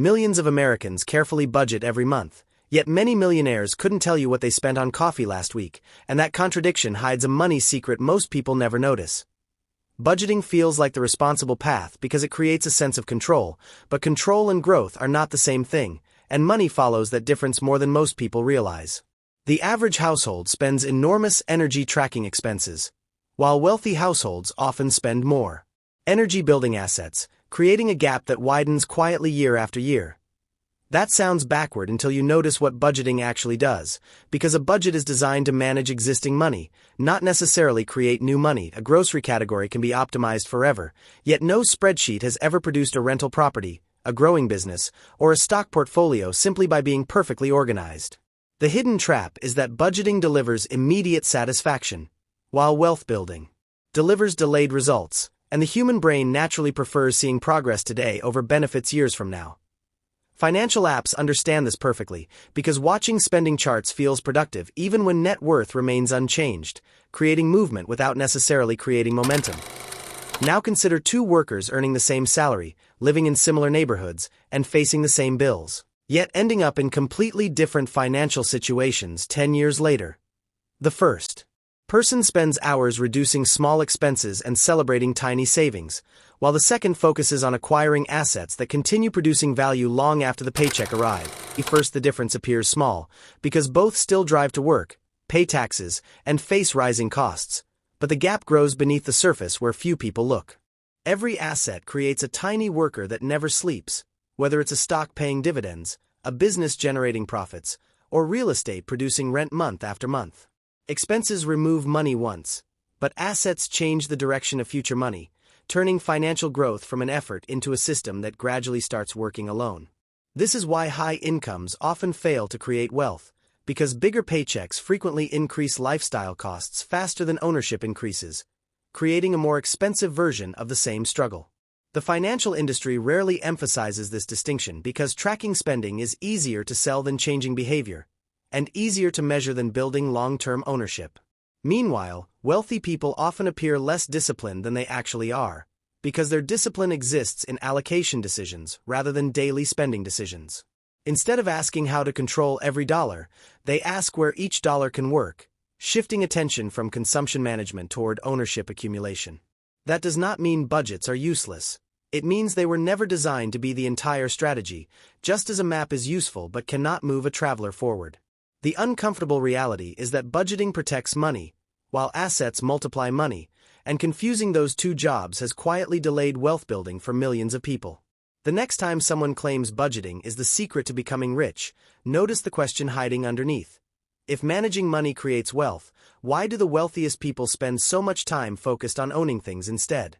Millions of Americans carefully budget every month, yet many millionaires couldn't tell you what they spent on coffee last week, and that contradiction hides a money secret most people never notice. Budgeting feels like the responsible path because it creates a sense of control, but control and growth are not the same thing, and money follows that difference more than most people realize. The average household spends enormous energy tracking expenses, while wealthy households often spend more. Energy building assets, creating a gap that widens quietly year after year. That sounds backward until you notice what budgeting actually does, because a budget is designed to manage existing money, not necessarily create new money. A grocery category can be optimized forever, yet no spreadsheet has ever produced a rental property, a growing business, or a stock portfolio simply by being perfectly organized. The hidden trap is that budgeting delivers immediate satisfaction, while wealth building delivers delayed results, and the human brain naturally prefers seeing progress today over benefits years from now. Financial apps understand this perfectly, because watching spending charts feels productive even when net worth remains unchanged, creating movement without necessarily creating momentum. Now consider two workers earning the same salary, living in similar neighborhoods, and facing the same bills, yet ending up in completely different financial situations 10 years later. The first person spends hours reducing small expenses and celebrating tiny savings, while the second focuses on acquiring assets that continue producing value long after the paycheck arrives. At first, the difference appears small, because both still drive to work, pay taxes, and face rising costs, but the gap grows beneath the surface where few people look. Every asset creates a tiny worker that never sleeps, whether it's a stock paying dividends, a business generating profits, or real estate producing rent month after month. Expenses remove money once, but assets change the direction of future money, turning financial growth from an effort into a system that gradually starts working alone. This is why high incomes often fail to create wealth, because bigger paychecks frequently increase lifestyle costs faster than ownership increases, creating a more expensive version of the same struggle. The financial industry rarely emphasizes this distinction because tracking spending is easier to sell than changing behavior, and easier to measure than building long-term ownership. Meanwhile, wealthy people often appear less disciplined than they actually are, because their discipline exists in allocation decisions rather than daily spending decisions. Instead of asking how to control every dollar, they ask where each dollar can work, shifting attention from consumption management toward ownership accumulation. That does not mean budgets are useless. It means they were never designed to be the entire strategy, just as a map is useful but cannot move a traveler forward. The uncomfortable reality is that budgeting protects money, while assets multiply money, and confusing those two jobs has quietly delayed wealth building for millions of people. The next time someone claims budgeting is the secret to becoming rich, notice the question hiding underneath. If managing money creates wealth, why do the wealthiest people spend so much time focused on owning things instead?